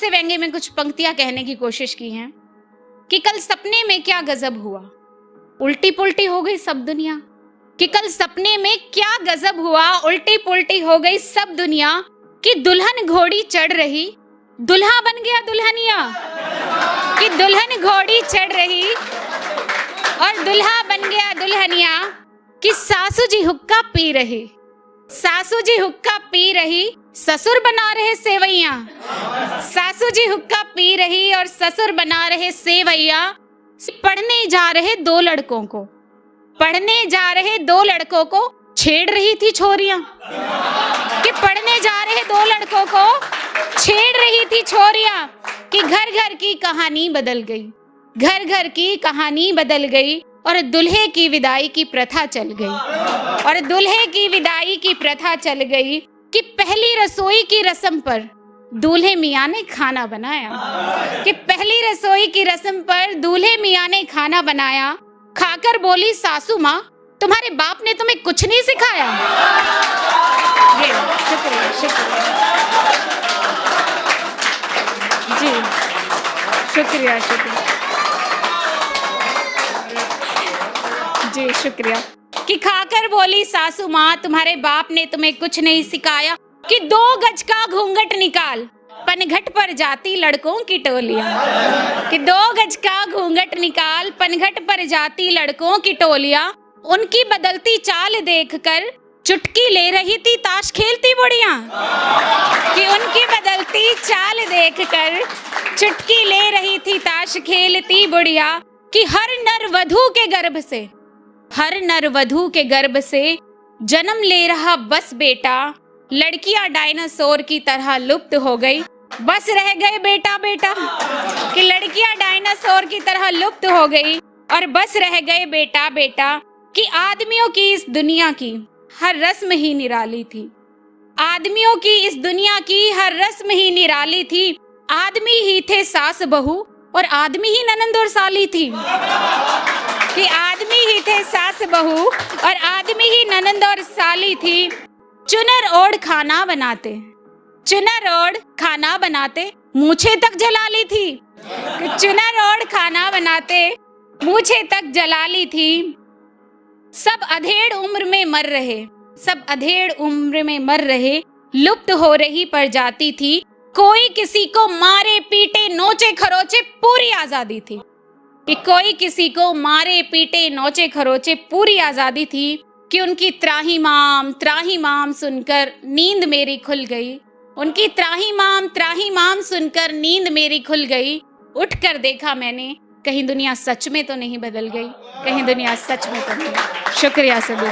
से व्यंग्य में कुछ पंक्तियां कहने की कोशिश की हैं कि कल सपने में क्या गजब हुआ, उल्टी पुल्टी हो गई सब दुनिया। कि कल सपने में क्या गजब हुआ, उल्टी पुल्टी हो गई सब दुनिया। कि दुल्हन घोड़ी चढ़ रही, दुल्हा बन गया दुल्हनिया। कि दुल्हन घोड़ी चढ़ रही और दुल्हा बन गया दुल्हनिया। कि सासू जी हुक्का पी रही, सासू जी हुक्का पी रही, ससुर बना रहे सेवैया। सासू जी हुक्का पी रही और ससुर बना रहे सेवैया। पढ़ने जा रहे दो लड़कों को, पढ़ने जा रहे दो लड़कों को छेड़ रही थी छोरियां। कि पढ़ने जा रहे दो लड़कों को छेड़ रही थी छोरियां। कि घर घर की कहानी बदल गई, घर घर की कहानी बदल गई और दुल्हे की विदाई की प्रथा चल गई। और दुल्हे की विदाई की प्रथा चल गई कि पहली रसोई की रस्म पर दूल्हे मियाँ ने खाना बनाया। कि पहली रसोई की रस्म पर दूल्हे मियाँ ने खाना बनाया। खाकर बोली सासू माँ, तुम्हारे बाप ने तुम्हें कुछ नहीं सिखाया। जी शुक्रिया, शुक्रिया जी, शुक्रिया शुक्रिया जी, शुक्रिया। कि खाकर बोली सासू माँ, तुम्हारे बाप ने तुम्हें कुछ नहीं सिखाया। कि 2 गज का घूंघट निकाल, पनघट पर जाती लड़कों की टोलियां। कि 2 गज का घूंघट निकाल, पनघट पर जाती लड़कों की टोलियां। उनकी बदलती चाल देखकर चुटकी ले रही थी ताश खेलती बुढ़ियां। कि उनकी बदलती चाल देखकर चुटकी ले रही थी ताश खेलती बुढ़िया। कि हर नर वधू के गर्भ से, हर नर वधू के गर्भ से जन्म ले रहा बस बेटा। लड़कियां डायनासोर की तरह लुप्त हो गई, बस रह गए बेटा बेटा। कि लड़कियां डायनासोर की तरह लुप्त हो गई और बस रह गए बेटा बेटा। कि आदमियों की इस दुनिया की हर रस्म ही निराली थी, आदमियों की इस दुनिया की हर रस्म ही निराली थी। आदमी ही थे सास बहू और आदमी ही ननंद और साली थी। कि आदमी ही थे सास बहू और आदमी ही ननंद और साली थी। चुनर ओढ़ खाना बनाते, चुनर ओढ़ खाना बनाते, मूछे तक जला ली थी। चुनर ओढ़ खाना बनाते, मूछे तक जला ली थी। सब अधेड़ उम्र में मर रहे, सब अधेड़ उम्र में मर रहे, लुप्त हो रही प्रजाति थी। कोई किसी को मारे पीटे नोचे खरोचे पूरी आजादी थी। कि कोई किसी को मारे पीटे नोचे खरोचे पूरी आजादी थी। कि उनकी त्राही माम सुनकर नींद मेरी खुल गई। उनकी त्राही माम सुनकर नींद मेरी खुल गई। उठकर देखा मैंने, कहीं दुनिया सच में तो नहीं बदल गई, कहीं दुनिया सच में तो नहीं। शुक्रिया सभी।